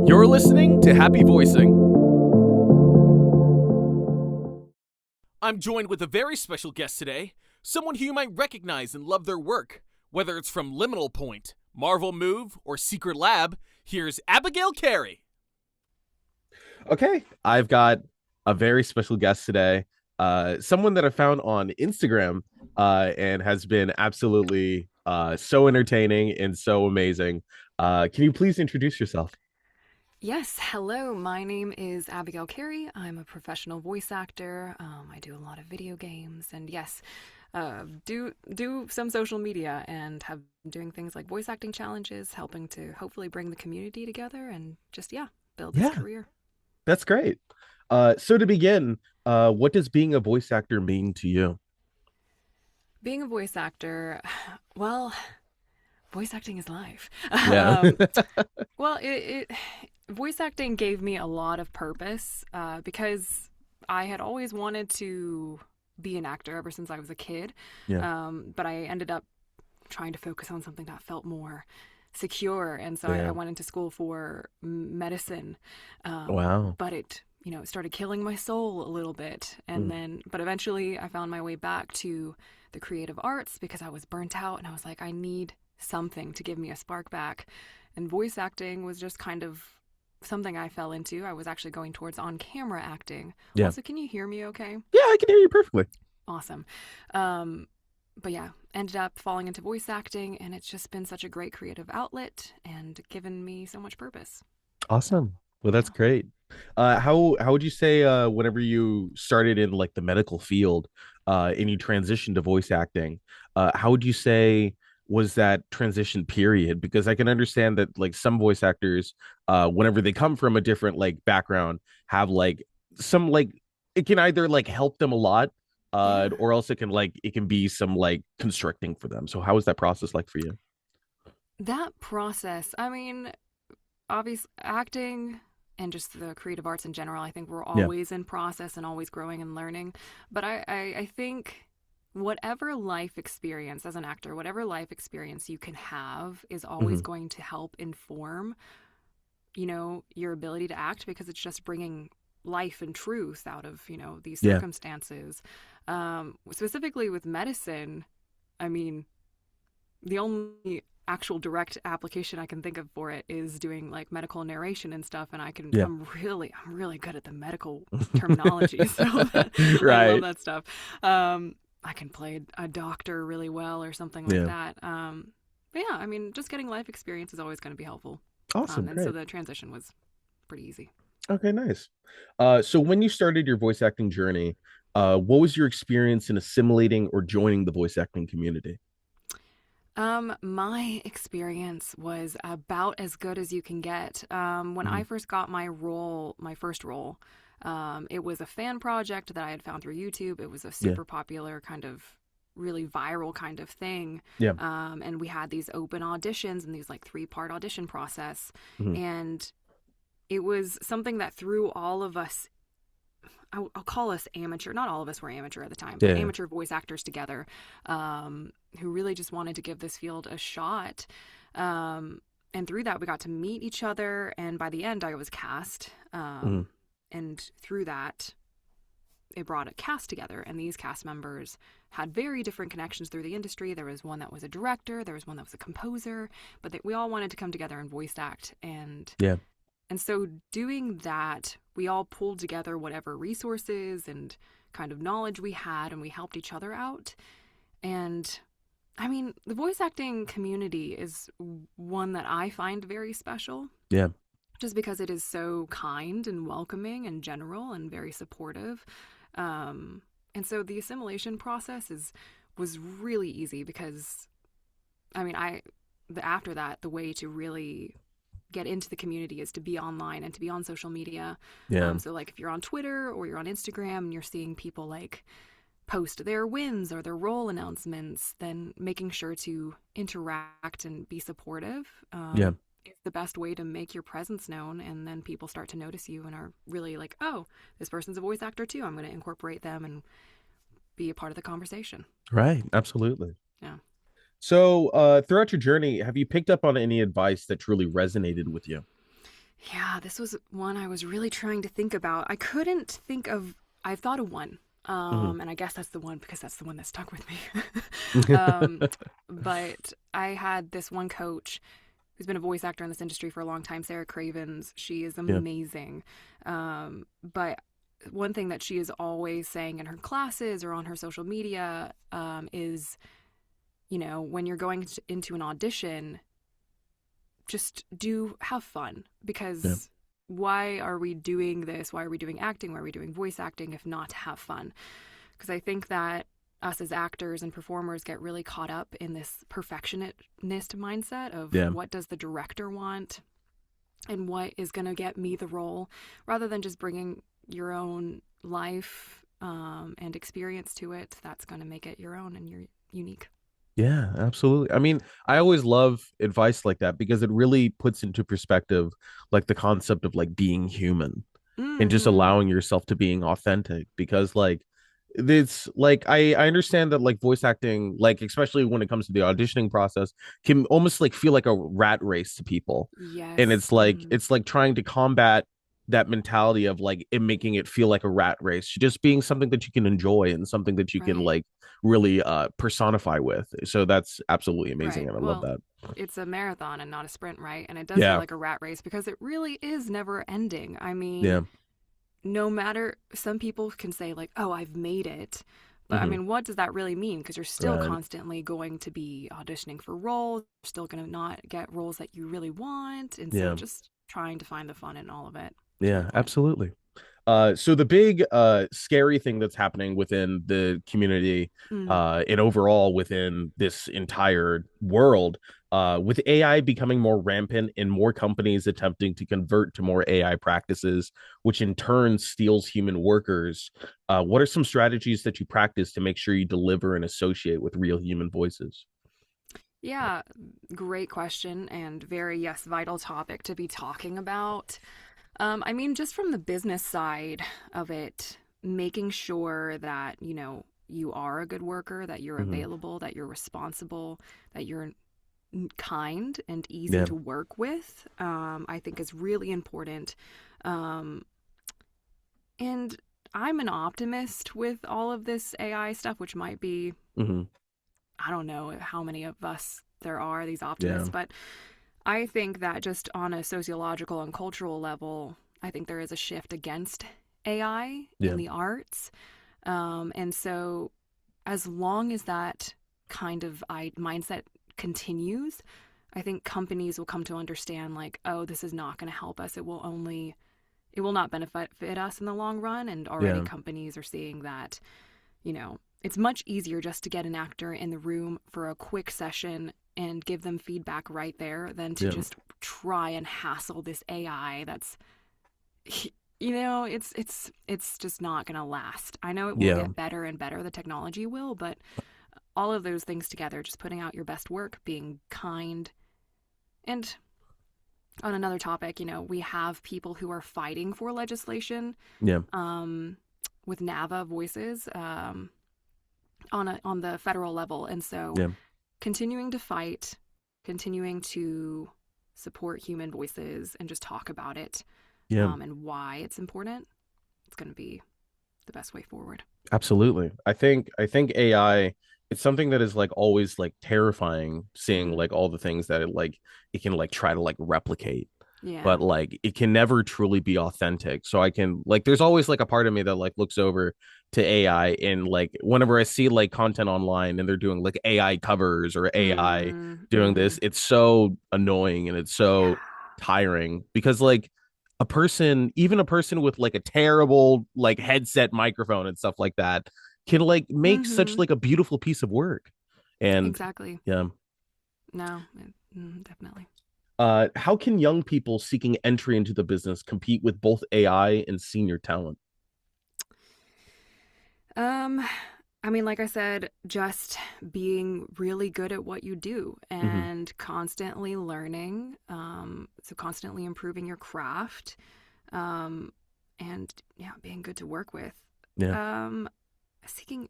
You're listening to Happy Voicing. I'm joined with a very special guest today, someone who you might recognize and love their work. Whether it's from Liminal Point, Marvel Move, or Secret Lab, here's Abigail Carey. Okay, I've got a very special guest today, someone that I found on Instagram and has been absolutely so entertaining and so amazing. Can you please introduce yourself? Yes, hello. My name is Abigail Carey. I'm a professional voice actor. I do a lot of video games, and yes, do some social media, and have doing things like voice acting challenges, helping to hopefully bring the community together, and just build this Yeah, career. that's great. So to begin, what does being a voice actor mean to you? Being a voice actor, well, voice acting is life. Yeah. Well, voice acting gave me a lot of purpose because I had always wanted to be an actor ever since I was a kid. Yeah. But I ended up trying to focus on something that felt more secure. And so I Yeah. went into school for medicine. Wow. But it started killing my soul a little bit. And Mm. then, but eventually I found my way back to the creative arts because I was burnt out and I was like, I need something to give me a spark back. And voice acting was just kind of something I fell into. I was actually going towards on camera acting. Yeah. Also, can you hear me okay? Yeah, I can hear you perfectly. Awesome. But yeah, ended up falling into voice acting, and it's just been such a great creative outlet and given me so much purpose. Awesome. Well, that's Yeah. great. How would you say whenever you started in like the medical field and you transitioned to voice acting, how would you say was that transition period? Because I can understand that like some voice actors, whenever they come from a different like background, have like some like it can either like help them a lot, Yeah. or else it can be some like constricting for them. So how was that process like for you? That process, I mean, obvious acting and just the creative arts in general, I think we're Yeah. always in process and always growing and learning. But I think whatever life experience as an actor, whatever life experience you can have is always Hmm. going to help inform, your ability to act because it's just bringing life and truth out of, these Yeah. circumstances. Specifically with medicine, I mean, the only actual direct application I can think of for it is doing like medical narration and stuff, and Yeah. I'm really good at the medical terminology, so I love Right. that stuff. I can play a doctor really well or something like Yeah. that. But yeah, I mean, just getting life experience is always going to be helpful. Awesome. And so Great. the transition was pretty easy. Okay, nice. So when you started your voice acting journey, what was your experience in assimilating or joining the voice acting community? My experience was about as good as you can get. When I Mhm. first got my first role, it was a fan project that I had found through YouTube. It was a Yeah. super popular kind of really viral kind of thing. Yeah. And we had these open auditions and these like 3-part audition process. Mhm. And it was something that threw all of us, I'll call us amateur. Not all of us were amateur at the time, but Yeah. amateur voice actors together, who really just wanted to give this field a shot. And through that, we got to meet each other. And by the end, I was cast. Mhm. And through that, it brought a cast together. And these cast members had very different connections through the industry. There was one that was a director, there was one that was a composer, but we all wanted to come together and voice act. Yeah. And so, doing that, we all pulled together whatever resources and kind of knowledge we had, and we helped each other out. And I mean, the voice acting community is one that I find very special Yeah. just because it is so kind and welcoming and general and very supportive. And so, the assimilation process was really easy because, I mean, after that, the way to really get into the community is to be online and to be on social media. Yeah. So like if you're on Twitter or you're on Instagram and you're seeing people like post their wins or their role announcements, then making sure to interact and be supportive Yeah. is the best way to make your presence known. And then people start to notice you and are really like, oh, this person's a voice actor too. I'm going to incorporate them and be a part of the conversation. Right. Absolutely. Yeah. So, throughout your journey, have you picked up on any advice that truly resonated with you? Yeah, this was one I was really trying to think about. I couldn't think of, I've thought of one. Hmm. And I guess that's the one because that's the one that stuck with me. um, but I had this one coach who's been a voice actor in this industry for a long time, Sarah Cravens. She is Yeah. amazing. But one thing that she is always saying in her classes or on her social media is, when you're going into an audition, just have fun, Yeah. because why are we doing this? Why are we doing acting? Why are we doing voice acting if not to have fun? Because I think that us as actors and performers get really caught up in this perfectionist mindset of Yeah. what does the director want and what is going to get me the role, rather than just bringing your own life and experience to it. That's going to make it your own and you're unique. Yeah, absolutely. I mean, I always love advice like that because it really puts into perspective like the concept of like being human and just Mm-hmm. allowing yourself to being authentic because like it's like I understand that like voice acting, like especially when it comes to the auditioning process, can almost like feel like a rat race to people. And Yes. it's like Mm-hmm. it's like trying to combat that mentality of like it making it feel like a rat race, just being something that you can enjoy and something that you can Right. like really personify with. So that's absolutely amazing Right. and I love Well, that. it's a marathon and not a sprint, right? And it does feel Yeah. like a rat race because it really is never ending. I mean, Yeah. no matter, some people can say, like, oh, I've made it. But I Hmm. mean, what does that really mean? Because you're still Right. constantly going to be auditioning for roles, you're still going to not get roles that you really want. And so Yeah. just trying to find the fun in all of it is really Yeah, important. absolutely. So the big scary thing that's happening within the community Mm. and overall within this entire world, with AI becoming more rampant and more companies attempting to convert to more AI practices, which in turn steals human workers, what are some strategies that you practice to make sure you deliver and associate with real human voices? Yeah, great question and very, yes, vital topic to be talking about. I mean, just from the business side of it, making sure that, you are a good worker, that you're Hmm. available, that you're responsible, that you're kind and easy Yeah. to work with, I think is really important. Um, and I'm an optimist with all of this AI stuff, which might be, Hmm. I don't know how many of us there are, these optimists, Yeah. but I think that just on a sociological and cultural level, I think there is a shift against AI in Yeah. the arts. And so, as long as that kind of mindset continues, I think companies will come to understand, like, oh, this is not going to help us. It will not benefit us in the long run. And already Yeah. companies are seeing that, it's much easier just to get an actor in the room for a quick session and give them feedback right there than to Yeah. just try and hassle this AI that's, it's just not going to last. I know it will Yeah. get better and better, the technology will, but all of those things together, just putting out your best work, being kind. And on another topic, we have people who are fighting for legislation Yeah. um, with NAVA voices on the federal level. And so Yeah. continuing to fight, continuing to support human voices and just talk about it, Yeah. and why it's important, it's going to be the best way forward. Absolutely. I think AI, it's something that is like always like terrifying seeing Mm. like all the things that it can like try to like replicate. Yeah. But like it can never truly be authentic. So I can like there's always like a part of me that like looks over to AI and like whenever I see like content online and they're doing like AI covers or AI Mm, doing mm-hmm. this, it's so annoying and it's Yeah. so tiring because like even a person with like a terrible like headset microphone and stuff like that can like make such Mm-hmm. like a beautiful piece of work. And Exactly. yeah. No, definitely. How can young people seeking entry into the business compete with both AI and senior talent? Um, I mean, like I said, just being really good at what you do Hmm. and constantly learning. So constantly improving your craft, um, and yeah, being good to work with. Yeah. Um, seeking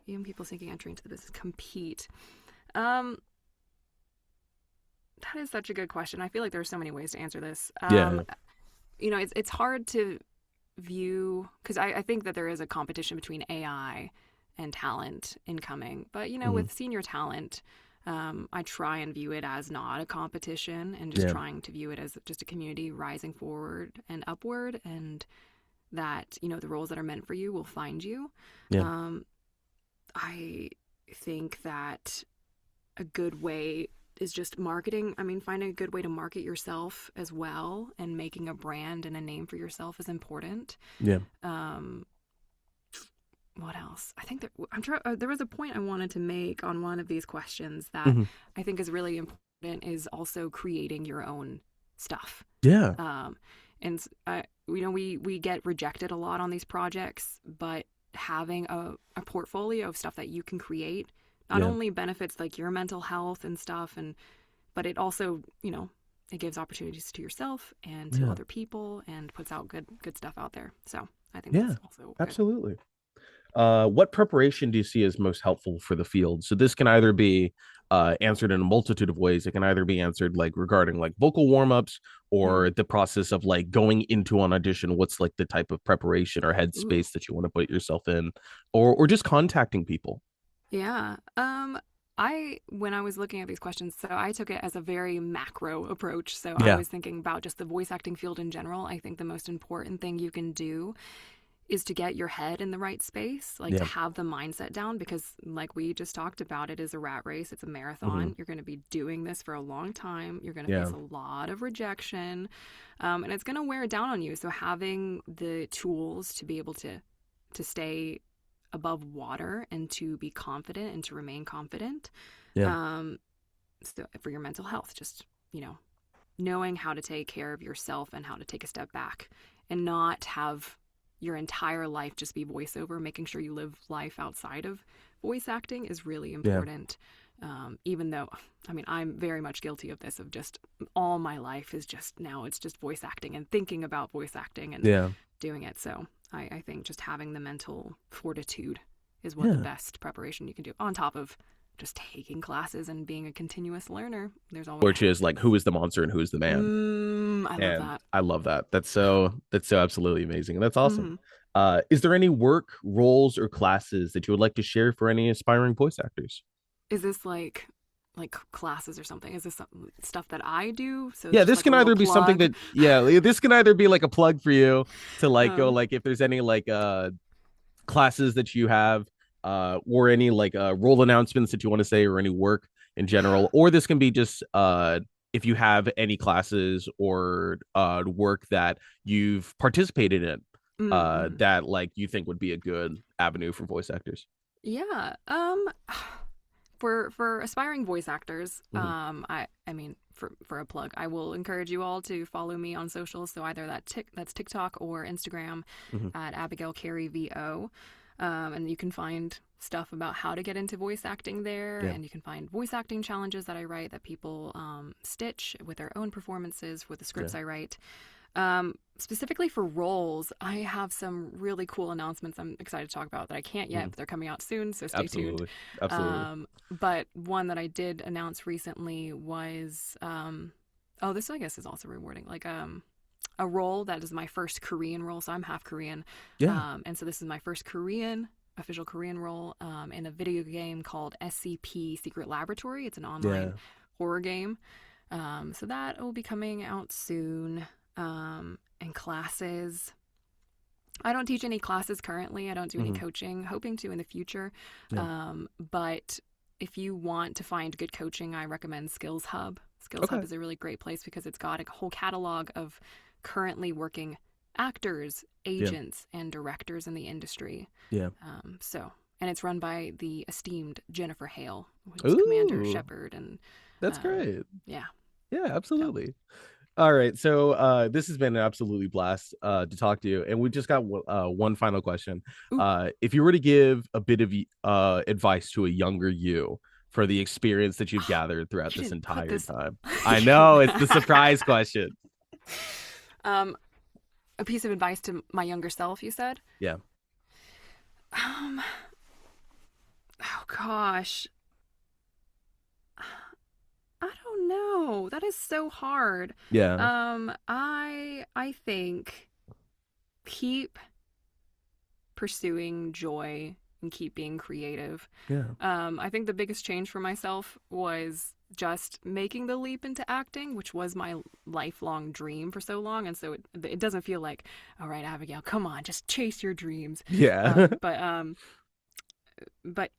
young people seeking entry into the business compete. Um, that is such a good question. I feel like there are so many ways to answer this. Yeah. it's hard to view, because I think that there is a competition between AI and talent incoming. But, Mhm. with senior talent, I try and view it as not a competition and just Yeah. trying to view it as just a community rising forward and upward, and that, the roles that are meant for you will find you. Yeah. Um, I think that a good way is just marketing. I mean, finding a good way to market yourself as well, and making a brand and a name for yourself is important. Yeah. Um, what else? I think that there was a point I wanted to make on one of these questions that Mhm. I think is really important, is also creating your own stuff. Yeah. Um, and we get rejected a lot on these projects, but having a portfolio of stuff that you can create not Yeah. only benefits like your mental health and stuff, but it also, it gives opportunities to yourself and to Yeah. other people, and puts out good stuff out there. So I think Yeah. that's also good. Absolutely. What preparation do you see as most helpful for the field? So this can either be answered in a multitude of ways. It can either be answered like regarding like vocal warm-ups, Mm. or the process of like going into an audition. What's like the type of preparation or Ooh. headspace that you want to put yourself in, or just contacting people? Yeah. When I was looking at these questions, so I took it as a very macro approach. So I Yeah. was thinking about just the voice acting field in general. I think the most important thing you can do is to get your head in the right space, like to Yeah. have the mindset down, because like we just talked about, it is a rat race, it's a Hmm. marathon. You're going to be doing this for a long time. You're going to Yeah. face a lot of rejection, and it's going to wear down on you. So having the tools to be able to stay above water and to be confident and to remain confident, Yeah. um, so for your mental health, just knowing how to take care of yourself and how to take a step back and not have your entire life just be voiceover. Making sure you live life outside of voice acting is really Yeah. important. Even though, I mean, I'm very much guilty of this, of just all my life is just now it's just voice acting and thinking about voice acting and Yeah. doing it. So I think just having the mental fortitude is what the Yeah. best preparation you can do, on top of just taking classes and being a continuous learner. There's always, Which is like, who is the monster and who is the man? I love And that. I love that. That's so absolutely amazing. And that's awesome. Mm-hmm. Is there any work, roles, or classes that you would like to share for any aspiring voice actors? Is this like classes or something? Is this stuff that I do? So it's Yeah, just this like a can little either be something plug. that, yeah, this can either be like a plug for you to like go Oh, like if there's any like classes that you have, or any like role announcements that you want to say, or any work in general, or this can be just if you have any classes or work that you've participated in mm-hmm. that like you think would be a good avenue for voice actors. Yeah. For aspiring voice actors, Hmm. I mean, for a plug, I will encourage you all to follow me on socials. So either that's TikTok or Instagram Hmm. at Abigail Carey VO. And you can find stuff about how to get into voice acting there, Yeah. and you can find voice acting challenges that I write that people stitch with their own performances with the Yeah. scripts I write. Specifically for roles, I have some really cool announcements I'm excited to talk about that I can't yet, Hmm. but they're coming out soon, so stay tuned. Absolutely. Absolutely. But one that I did announce recently was, oh, this I guess is also rewarding, like a role that is my first Korean role, so I'm half Korean, Yeah. and so this is my first official Korean role in a video game called SCP Secret Laboratory. It's an Yeah. online horror game. So that will be coming out soon. And classes. I don't teach any classes currently. I don't do any Hmm. coaching, hoping to in the future. Yeah. But if you want to find good coaching, I recommend Skills Hub. Skills Hub Okay. is a really great place because it's got a whole catalog of currently working actors, Yeah. agents, and directors in the industry. Yeah. And it's run by the esteemed Jennifer Hale, who's Commander Ooh, Shepard, and that's um, great. yeah. Yeah, So, absolutely. All right. So this has been an absolutely blast to talk to you. And we just got one final question. ooh, If you were to give a bit of advice to a younger you for the experience that you've gathered throughout you this didn't put entire this. time. I know it's the surprise question. um, a piece of advice to my younger self, you said? Yeah. Um, oh gosh. I don't know. That is so hard. Yeah. I I think keep pursuing joy and keep being creative. Yeah. I think the biggest change for myself was just making the leap into acting, which was my lifelong dream for so long. And so it doesn't feel like, all right, Abigail, come on, just chase your dreams. Yeah. But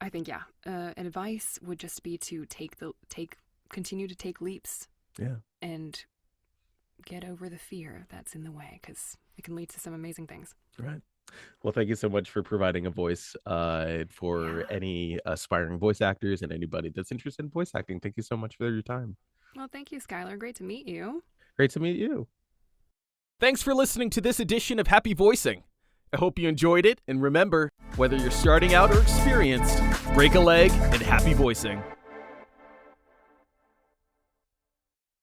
I think, advice would just be to continue to take leaps. Yeah. And get over the fear that's in the way, because it can lead to some amazing things. Right. Well, thank you so much for providing a voice for any aspiring voice actors and anybody that's interested in voice acting. Thank you so much for your time. Well, thank you, Skylar. Great to meet you. Great to meet you. Thanks for listening to this edition of Happy Voicing. I hope you enjoyed it, and remember, whether you're starting out or experienced, break a leg and happy voicing.